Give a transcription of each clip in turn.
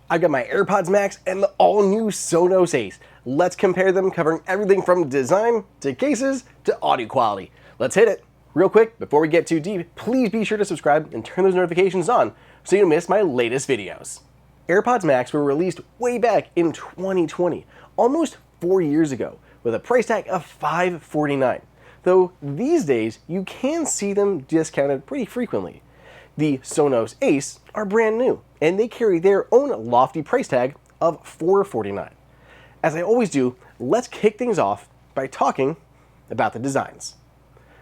I've got my AirPods Max and the all-new Sonos Ace. Let's compare them, covering everything from design to cases to audio quality. Let's hit it. Real quick, before we get too deep, please be sure to subscribe and turn those notifications on so you don't miss my latest videos. AirPods Max were released way back in 2020, almost 4 years ago, with a price tag of $549. Though these days, you can see them discounted pretty frequently. The Sonos Ace are brand new, and they carry their own lofty price tag of $449. As I always do, let's kick things off by talking about the designs.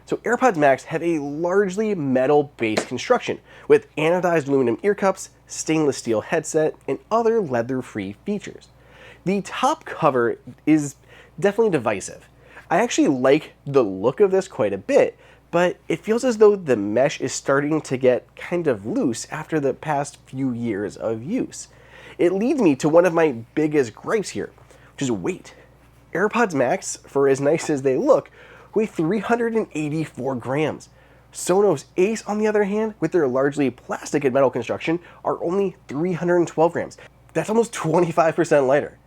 So AirPods Max have a largely metal-based construction with anodized aluminum ear cups, stainless steel headset, and other leather-free features. The top cover is definitely divisive. I actually like the look of this quite a bit, but it feels as though the mesh is starting to get kind of loose after the past few years of use. It leads me to one of my biggest gripes here, which is weight. AirPods Max, for as nice as they look, weigh 384 grams. Sonos Ace, on the other hand, with their largely plastic and metal construction, are only 312 grams. That's almost 25% lighter.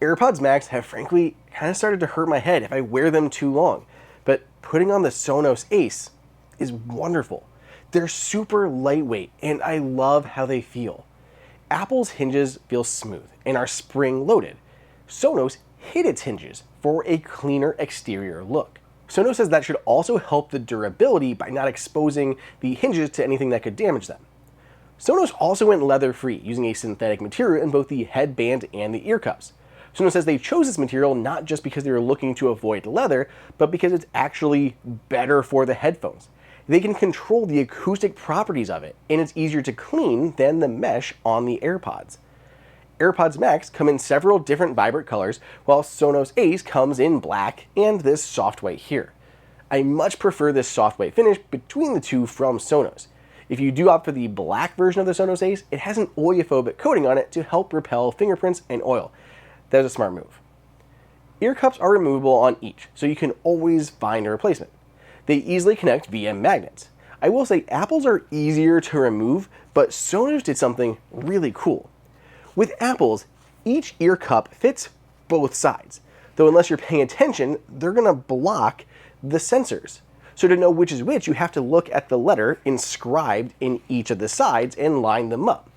AirPods Max have frankly kind of started to hurt my head if I wear them too long, but putting on the Sonos Ace is wonderful. They're super lightweight, and I love how they feel. Apple's hinges feel smooth and are spring-loaded. Sonos hid its hinges for a cleaner exterior look. Sonos says that should also help the durability by not exposing the hinges to anything that could damage them. Sonos also went leather-free, using a synthetic material in both the headband and the ear cups. Sonos says they chose this material not just because they were looking to avoid leather, but because it's actually better for the headphones. They can control the acoustic properties of it, and it's easier to clean than the mesh on the AirPods. AirPods Max come in several different vibrant colors, while Sonos Ace comes in black and this soft white here. I much prefer this soft white finish between the two from Sonos. If you do opt for the black version of the Sonos Ace, it has an oleophobic coating on it to help repel fingerprints and oil. That's a smart move. Ear cups are removable on each, so you can always find a replacement. They easily connect via magnets. I will say Apple's are easier to remove, but Sonos did something really cool. With Apple's, each ear cup fits both sides, though unless you're paying attention, they're going to block the sensors. So to know which is which, you have to look at the letter inscribed in each of the sides and line them up.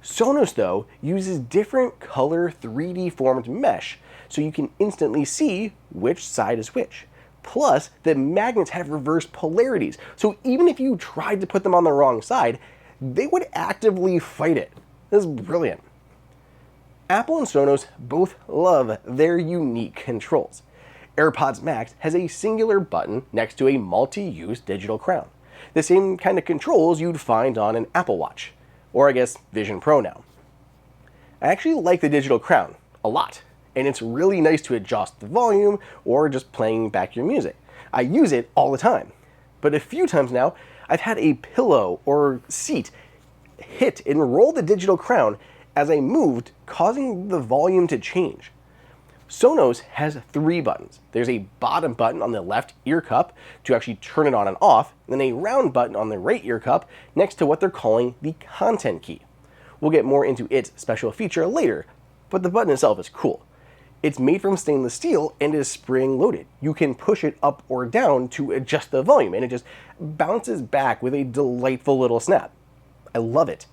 Sonos, though, uses different color 3D formed mesh, so you can instantly see which side is which. Plus, the magnets have reversed polarities, so even if you tried to put them on the wrong side, they would actively fight it. This is brilliant. Apple and Sonos both love their unique controls. AirPods Max has a singular button next to a multi-use digital crown. The same kind of controls you'd find on an Apple Watch. Or I guess Vision Pro now. I actually like the digital crown a lot, and it's really nice to adjust the volume or just playing back your music. I use it all the time, but a few times now I've had a pillow or seat hit and roll the digital crown as I moved, causing the volume to change. Sonos has 3 buttons. There's a bottom button on the left ear cup to actually turn it on and off, and then a round button on the right ear cup next to what they're calling the content key. We'll get more into its special feature later, but the button itself is cool. It's made from stainless steel and is spring-loaded. You can push it up or down to adjust the volume, and it just bounces back with a delightful little snap. I love it.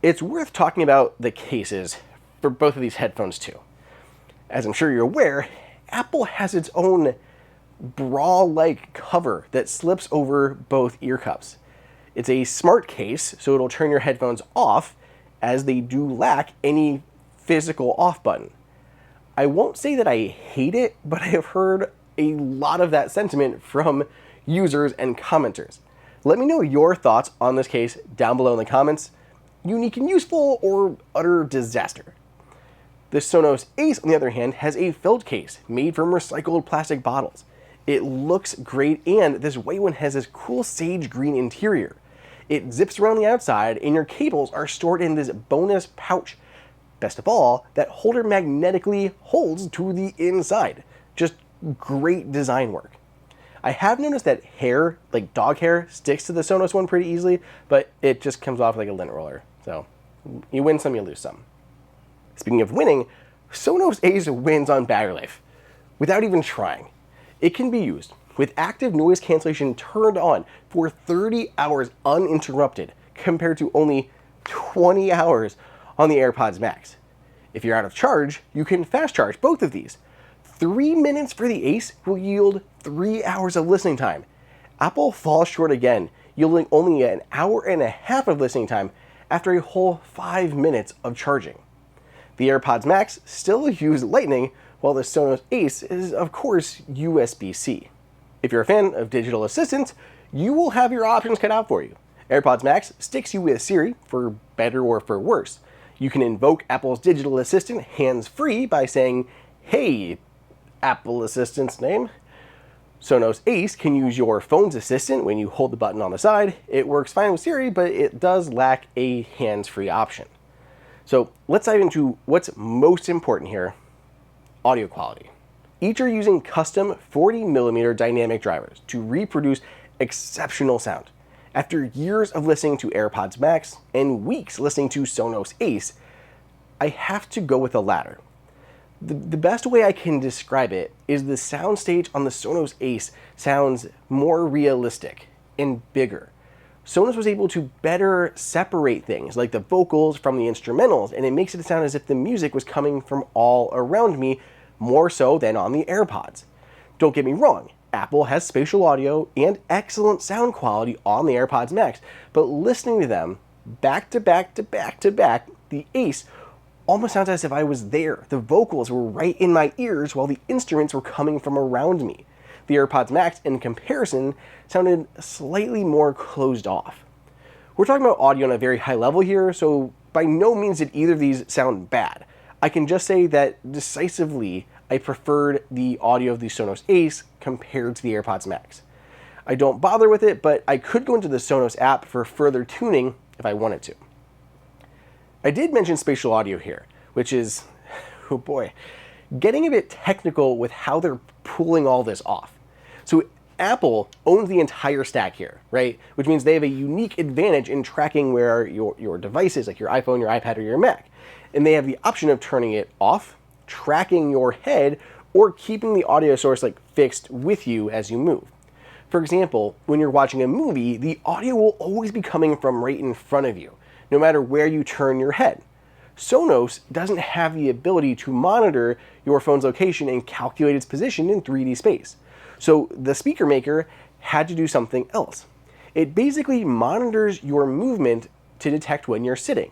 It's worth talking about the cases for both of these headphones too. As I'm sure you're aware, Apple has its own bra-like cover that slips over both ear cups. It's a smart case, so it'll turn your headphones off, as they do lack any physical off button. I won't say that I hate it, but I have heard a lot of that sentiment from users and commenters. Let me know your thoughts on this case down below in the comments. Unique and useful, or utter disaster? The Sonos Ace, on the other hand, has a felt case made from recycled plastic bottles. It looks great, and this white one has this cool sage green interior. It zips around the outside, and your cables are stored in this bonus pouch. Best of all, that holder magnetically holds to the inside. Just great design work. I have noticed that hair, like dog hair, sticks to the Sonos one pretty easily, but it just comes off like a lint roller. So, You win some, you lose some. Speaking of winning, Sonos Ace wins on battery life without even trying. It can be used with active noise cancellation turned on for 30 hours uninterrupted compared to only 20 hours on the AirPods Max. If you're out of charge, you can fast charge both of these. 3 minutes for the Ace will yield 3 hours of listening time. Apple falls short again, yielding only an hour and a half of listening time after a whole 5 minutes of charging. The AirPods Max still use Lightning, while the Sonos Ace is, of course, USB-C. If you're a fan of digital assistants, you will have your options cut out for you. AirPods Max sticks you with Siri, for better or for worse. You can invoke Apple's digital assistant hands-free by saying, "Hey, Apple Assistant's name." Sonos Ace can use your phone's assistant when you hold the button on the side. It works fine with Siri, but it does lack a hands-free option. So let's dive into what's most important here: audio quality. Each are using custom 40mm dynamic drivers to reproduce exceptional sound. After years of listening to AirPods Max and weeks listening to Sonos Ace, I have to go with the latter. The best way I can describe it is the soundstage on the Sonos Ace sounds more realistic and bigger. Sonos was able to better separate things like the vocals from the instrumentals, and it makes it sound as if the music was coming from all around me, more so than on the AirPods. Don't get me wrong, Apple has spatial audio and excellent sound quality on the AirPods Max, but listening to them back to back to back to back, the Ace almost sounds as if I was there. The vocals were right in my ears while the instruments were coming from around me. The AirPods Max, in comparison, sounded slightly more closed off. We're talking about audio on a very high level here, so by no means did either of these sound bad. I can just say that decisively, I preferred the audio of the Sonos Ace compared to the AirPods Max. I don't bother with it, but I could go into the Sonos app for further tuning if I wanted to. I did mention spatial audio here, which is, oh boy, getting a bit technical with how they're pulling all this off. So Apple owns the entire stack here, right? Which means they have a unique advantage in tracking where your devices, like your iPhone, your iPad, or your Mac. And they have the option of turning it off, tracking your head, or keeping the audio source like fixed with you as you move. For example, when you're watching a movie, the audio will always be coming from right in front of you, no matter where you turn your head. Sonos doesn't have the ability to monitor your phone's location and calculate its position in 3D space. So the speaker maker had to do something else. It basically monitors your movement to detect when you're sitting,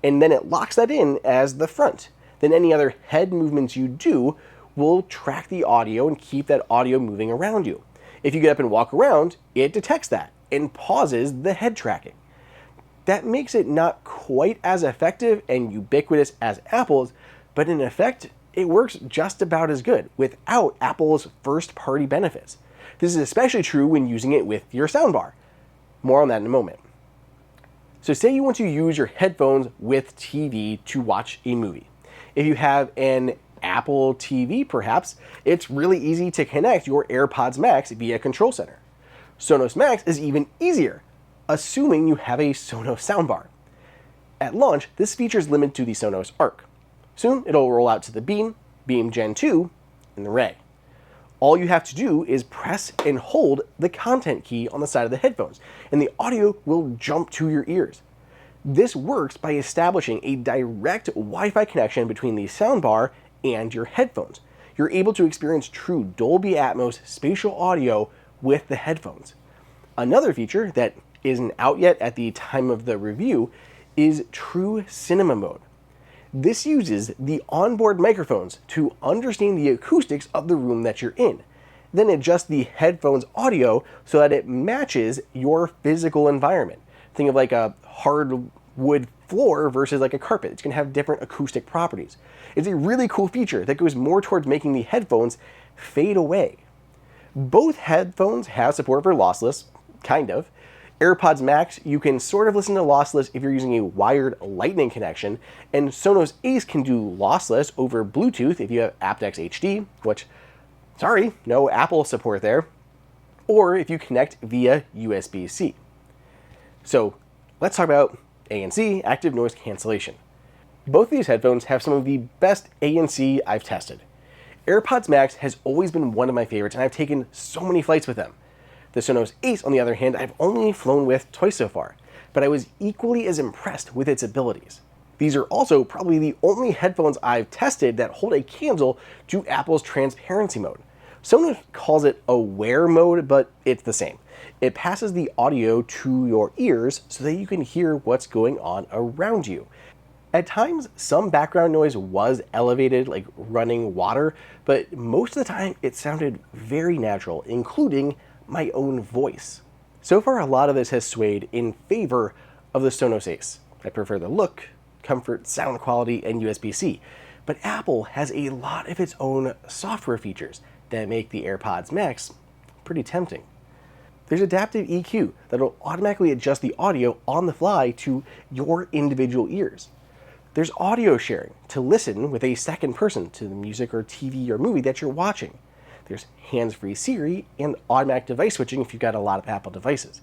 and then it locks that in as the front. Then any other head movements you do will track the audio and keep that audio moving around you. If you get up and walk around, it detects that and pauses the head tracking. That makes it not quite as effective and ubiquitous as Apple's, but in effect, it works just about as good without Apple's first-party benefits. This is especially true when using it with your soundbar. More on that in a moment. So say you want to use your headphones with TV to watch a movie. If you have an Apple TV perhaps, it's really easy to connect your AirPods Max via Control Center. Sonos Max is even easier, assuming you have a Sonos soundbar. At launch, this feature is limited to the Sonos Arc. Soon, it'll roll out to the Beam, Beam Gen 2, and the Ray. All you have to do is press and hold the content key on the side of the headphones, and the audio will jump to your ears. This works by establishing a direct Wi-Fi connection between the soundbar and your headphones. You're able to experience true Dolby Atmos spatial audio with the headphones. Another feature that isn't out yet at the time of the review is True Cinema Mode. This uses the onboard microphones to understand the acoustics of the room that you're in, then adjust the headphones audio so that it matches your physical environment. Think of like a hardwood floor versus like a carpet. It's going to have different acoustic properties. It's a really cool feature that goes more towards making the headphones fade away. Both headphones have support for lossless, kind of. AirPods Max, you can sort of listen to lossless if you're using a wired Lightning connection, and Sonos Ace can do lossless over Bluetooth if you have aptX HD, which, sorry, no Apple support there, or if you connect via USB-C. So let's talk about ANC, active noise cancellation. Both of these headphones have some of the best ANC I've tested. AirPods Max has always been one of my favorites, and I've taken so many flights with them. The Sonos Ace, on the other hand, I've only flown with twice so far, but I was equally as impressed with its abilities. These are also probably the only headphones I've tested that hold a candle to Apple's transparency mode. Sonos calls it aware mode, but it's the same. It passes the audio to your ears so that you can hear what's going on around you. At times, some background noise was elevated, like running water, but most of the time it sounded very natural, including my own voice. So far, a lot of this has swayed in favor of the Sonos Ace. I prefer the look, comfort, sound quality, and USB-C, but Apple has a lot of its own software features that make the AirPods Max pretty tempting. There's adaptive EQ that'll automatically adjust the audio on the fly to your individual ears. There's audio sharing to listen with a second person to the music or TV or movie that you're watching. There's hands-free Siri and automatic device switching if you've got a lot of Apple devices.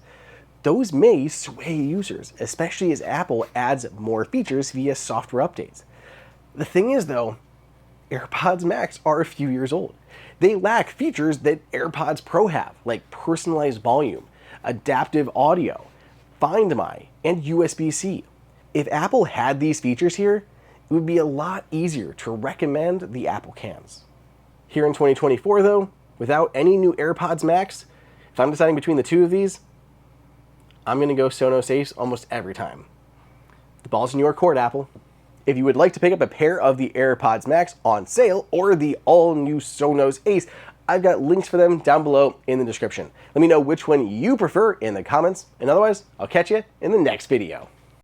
Those may sway users, especially as Apple adds more features via software updates. The thing is, though, AirPods Max are a few years old. They lack features that AirPods Pro have, like personalized volume, adaptive audio, Find My, and USB-C. If Apple had these features here, it would be a lot easier to recommend the Apple cans. Here in 2024, though, without any new AirPods Max, if I'm deciding between the two of these, I'm going to go Sonos Ace almost every time. The ball's in your court, Apple. If you would like to pick up a pair of the AirPods Max on sale or the all-new Sonos Ace, I've got links for them down below in the description. Let me know which one you prefer in the comments, and otherwise, I'll catch you in the next video.